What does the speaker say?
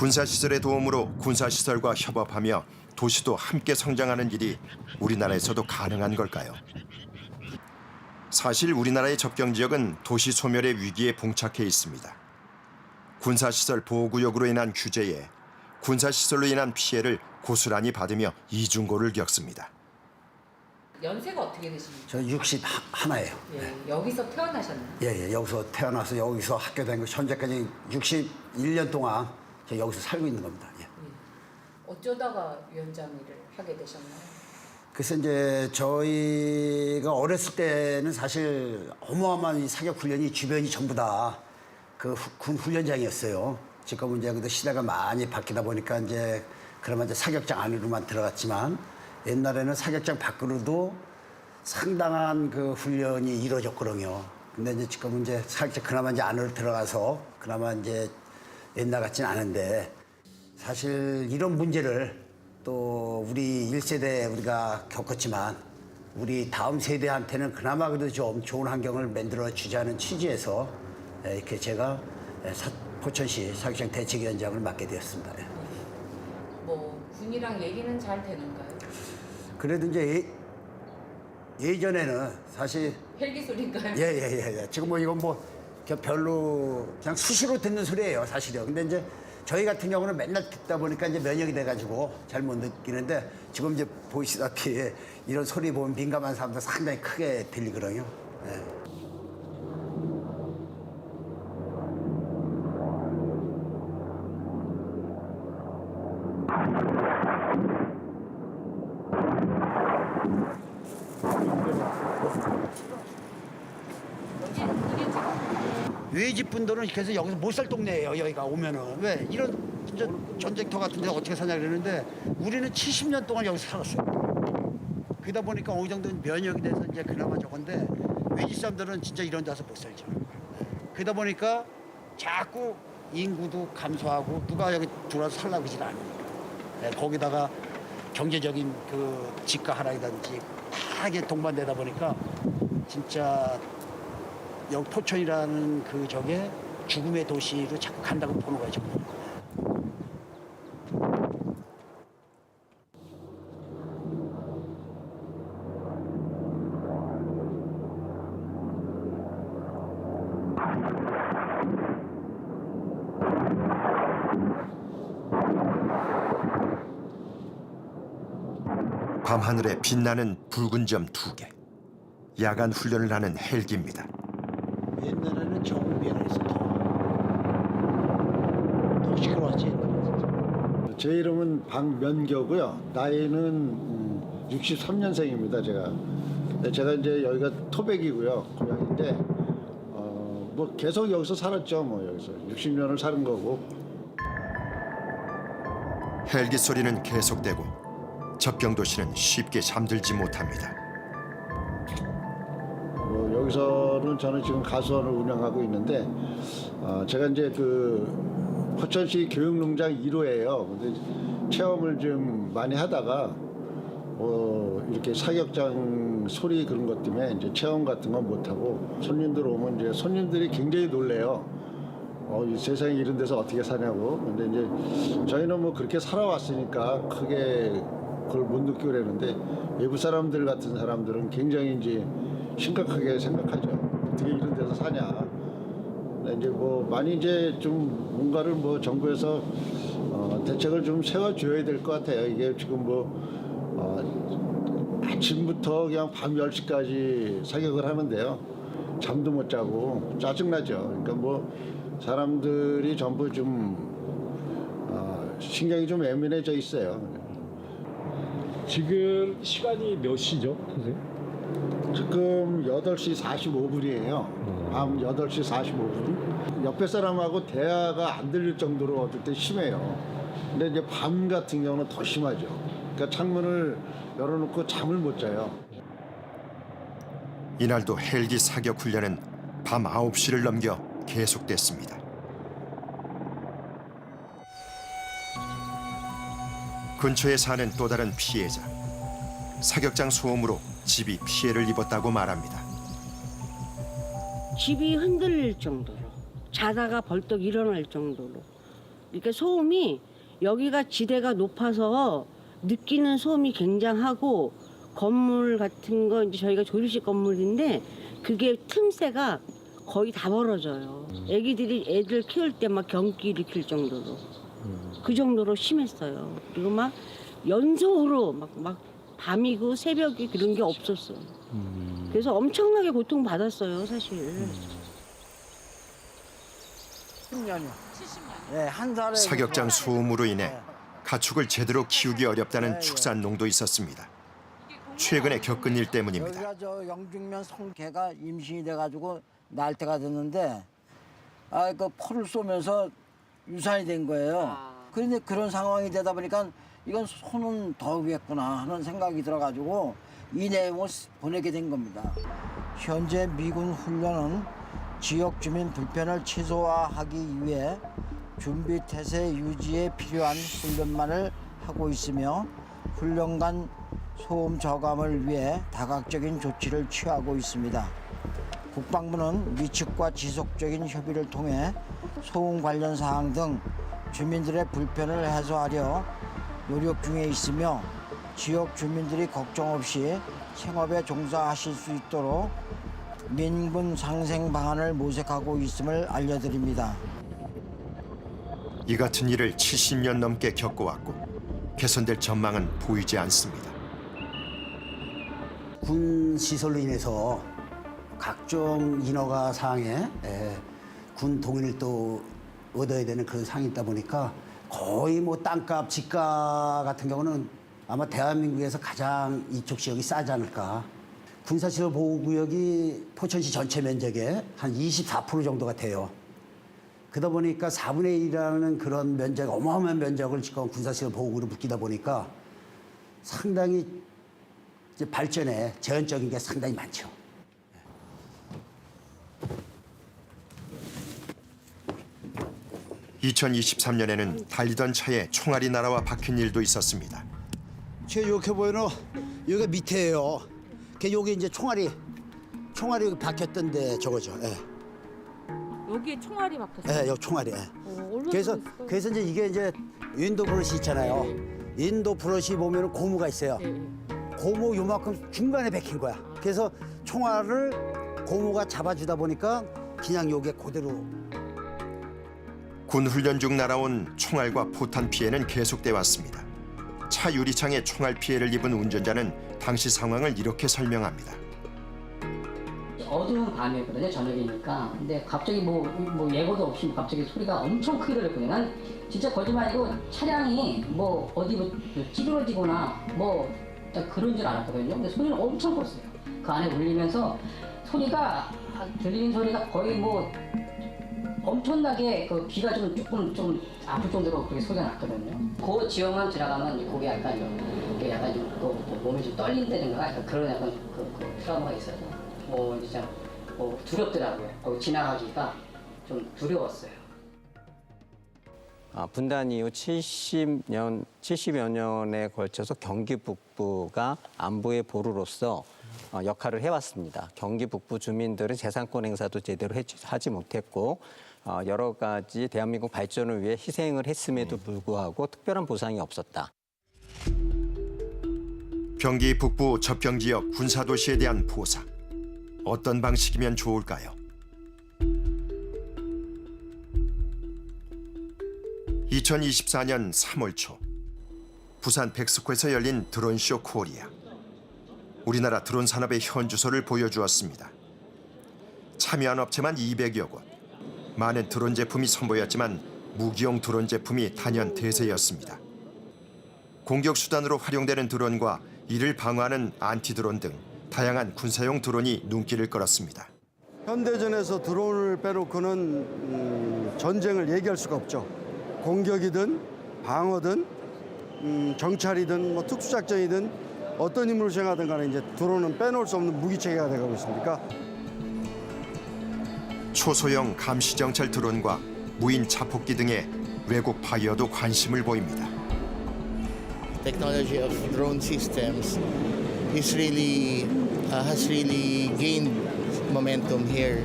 군사시설의 도움으로 군사시설과 협업하며 도시도 함께 성장하는 일이 우리나라에서도 가능한 걸까요? 사실 우리나라의 접경지역은 도시 소멸의 위기에 봉착해 있습니다. 군사시설 보호구역으로 인한 규제에 군사시설로 인한 피해를 고스란히 받으며 이중고를 겪습니다. 연세가 어떻게 되십니까? 저 61예요. 예, 여기서 태어나셨나요? 예, 여기서 태어나서 여기서 학교 다니고 현재까지 61년 동안 저 여기서 살고 있는 겁니다. 예. 어쩌다가 위원장 일을 하게 되셨나요? 그래서 이제 저희가 어렸을 때는 사실 어마어마한 이 사격 훈련이 주변이 전부 다 그 군 훈련장이었어요. 지금은 이제 그 시대가 많이 바뀌다 보니까 이제 그러면 이제 사격장 안으로만 들어갔지만 옛날에는 사격장 밖으로도 상당한 그 훈련이 이루어졌거든요. 근데 이제 지금은 이제 사격장 그나마 이제 안으로 들어가서 그나마 이제 옛날 같진 않은데 사실 이런 문제를 또 우리 1세대 우리가 겪었지만 우리 다음 세대한테는 그나마 그래도 좀 좋은 환경을 만들어 주자는 취지에서 이렇게 제가 포천시 사격장 대책위원장을 맡게 되었습니다. 뭐 군이랑 얘기는 잘 되는가요? 그래도 이제 예전에는 사실 헬기 소리인가요? 예. 지금 뭐 이건 뭐 별로 그냥 수시로 듣는 소리예요, 사실요. 근데 이제 저희 같은 경우는 맨날 듣다 보니까 이제 면역이 돼가지고 잘 못 느끼는데 지금 이제 보시다시피 이런 소리 보면 민감한 사람들 상당히 크게 들리거든요. 예. 외집 분들은 그래서 여기서 못 살 동네예요. 여기가 오면은 왜 이런 진짜 전쟁터 같은데 어떻게 사냐 그러는데 우리는 70년 동안 여기서 살았어요. 그러다 보니까 어느 정도 면역이 돼서 이제 그나마 저건데 외집 사람들은 진짜 이런 데서 못 살죠. 그러다 보니까 자꾸 인구도 감소하고 누가 여기 들어와서 살라고 하질 않으니까 거기다가 경제적인 그 집가 하락이든지 다 이게 동반되다 보니까 진짜 여기 포천이라는 그 저게 죽음의 도시로 자꾸 간다고 보는 거예요, 지금. 밤하늘에 빛나는 붉은 점 2개. 야간 훈련을 하는 헬기입니다. 옛날에는 정비를 했었죠. 더 시끄러웠지, 옛날에. 제 이름은 박면교고요. 나이는 63년생입니다, 제가. 제가 이제 여기가 토백이고요, 고향인데 뭐 계속 여기서 살았죠, 뭐 여기서 60년을 사는 거고. 헬기 소리는 계속되고 접경 도시는 쉽게 잠들지 못합니다. 여기서는 저는 지금 가수원을 운영하고 있는데 제가 이제 그 포천시 교육농장 1호예요. 근데 체험을 좀 많이 하다가 이렇게 사격장 소리 그런 것 때문에 이제 체험 같은 건 못 하고 손님들 오면 이제 손님들이 굉장히 놀래요. 이 세상에 이런 데서 어떻게 사냐고. 근데 이제 저희는 뭐 그렇게 살아왔으니까 크게 그걸 못 느끼고 그랬는데 외부 사람들 같은 사람들은 굉장히 이제 심각하게 생각하죠. 어떻게 이런 데서 사냐. 이제 뭐 많이 이제 좀 뭔가를 뭐 정부에서 대책을 좀 세워줘야 될 것 같아요. 이게 지금 뭐 아침부터 그냥 밤 10시까지 사격을 하는데요. 잠도 못 자고 짜증나죠. 그러니까 뭐 사람들이 전부 좀 신경이 좀 예민해져 있어요. 지금 시간이 몇 시죠, 선생님? 지금 8시 45분이에요. 밤 8시 45분. 옆에 사람하고 대화가 안 들릴 정도로 어떨 때 심해요. 근데 이제 밤 같은 경우는 더 심하죠. 그러니까 창문을 열어놓고 잠을 못 자요. 이날도 헬기 사격 훈련은 밤 9시를 넘겨 계속됐습니다. 근처에 사는 또 다른 피해자. 사격장 소음으로 집이 피해를 입었다고 말합니다. 집이 흔들릴 정도로 자다가 벌떡 일어날 정도로 그러니까 소음이 여기가 지대가 높아서 느끼는 소음이 굉장하고 건물 같은 거 이제 저희가 조립식 건물인데 그게 틈새가 거의 다 벌어져요. 애들 키울 때 막 경기 일으킬 정도로 그 정도로 심했어요. 그리고 막 연속으로 막 밤이고 새벽이 그런 게 없었어요. 그래서 엄청나게 고통 받았어요, 사실. 10년이요. 70년. 네, 한 달에 사격장 소음으로 인해 가축을 제대로 키우기 어렵다는 축산농도 있었습니다. 최근에 겪은 일 때문입니다. 여기가 저 영중면 성개가 임신이 돼가지고 날 때가 됐는데 그 포를 쏘면서 유산이 된 거예요. 그런데 그런 상황이 되다 보니까 이건 손은 더 위했구나 하는 생각이 들어가지고 이 내용을 보내게 된 겁니다. 현재 미군 훈련은 지역 주민 불편을 최소화하기 위해 준비 태세 유지에 필요한 훈련만을 하고 있으며 훈련간 소음 저감을 위해 다각적인 조치를 취하고 있습니다. 국방부는 미측과 지속적인 협의를 통해 소음 관련 사항 등 주민들의 불편을 해소하려 노력 중에 있으며 지역 주민들이 걱정 없이 생업에 종사하실 수 있도록 민분 상생 방안을 모색하고 있음을 알려드립니다. 이 같은 일을 70년 넘게 겪어왔고 개선될 전망은 보이지 않습니다. 군 시설로 인해서 각종 인허가 사항에 군 동의를 또 얻어야 되는 그런 상황이 있다 보니까 거의 뭐 땅값, 집값 같은 경우는 아마 대한민국에서 가장 이쪽 지역이 싸지 않을까. 군사시설 보호구역이 포천시 전체 면적의 한 24% 정도가 돼요. 그러다 보니까 4분의 1이라는 그런 면적, 어마어마한 면적을 지금 군사시설 보호구역으로 묶이다 보니까 상당히 이제 발전에 제한적인 게 상당히 많죠. 2023년에는 달리던 차에 총알이 날아와 박힌 일도 있었습니다. 제가 이렇게 보이는 여기가 밑에예요. 여기 이제 총알이 여기 박혔던데 저거죠. 예. 여기에 총알이 박혔어요. 예, 여기 총알이. 예. 얼마나 그래서 있을까요? 그래서 이제 이게 이제 인도 브러시 있잖아요. 인도 브러시 보면은 고무가 있어요. 네. 고무 요만큼 중간에 박힌 거야. 그래서 총알을 고무가 잡아주다 보니까 그냥 요게 그대로. 군 훈련 중 날아온 총알과 포탄 피해는 계속돼 왔습니다. 차 유리창에 총알 피해를 입은 운전자는 당시 상황을 이렇게 설명합니다. 어두운 밤이었거든요. 저녁이니까. 근데 갑자기 뭐 예고도 없이 갑자기 소리가 엄청 크게 들렸거든요. 난 진짜 거짓말이고 차량이 뭐 어디 뭐 찌그러지거나 뭐 그런 줄 알았거든요. 근데 소리는 엄청 컸어요. 그 안에 울리면서 소리가 들리는 소리가 거의 뭐 엄청나게 그 귀가 조금 아플 정도로 그렇게 소리가 났거든요. 그 지역만 지나가면 거기 약간 또 몸이 좀 떨린다든가 약간 그런 약간 그 트라우마가 있어서 진짜 두렵더라고요. 거기 지나가기가 좀 두려웠어요. 분단 이후 70여 년에 걸쳐서 경기 북부가 안보의 보루로서 역할을 해왔습니다. 경기 북부 주민들은 재산권 행사도 제대로 하지 못했고 여러 가지 대한민국 발전을 위해 희생을 했음에도 불구하고 특별한 보상이 없었다. 경기 북부 접경지역 군사도시에 대한 보상. 어떤 방식이면 좋을까요? 2024년 3월 초 부산 백스코에서 열린 드론쇼 코리아. 우리나라 드론 산업의 현주소를 보여주었습니다. 참여한 업체만 200여 곳. 많은 드론 제품이 선보였지만 무기용 드론 제품이 단연 대세였습니다. 공격 수단으로 활용되는 드론과 이를 방어하는 안티드론 등 다양한 군사용 드론이 눈길을 끌었습니다. 현대전에서 드론을 빼놓고는 전쟁을 얘기할 수가 없죠. 공격이든 방어든 정찰이든 뭐 특수작전이든 어떤 임무를 수행하든 간에 이제 드론은 빼놓을 수 없는 무기체계가 되고 있습니까? 초소형 감시정찰 드론과 무인 자폭기 등의 외국 바이어도 관심을 보입니다. Technology of drone systems has really gained momentum here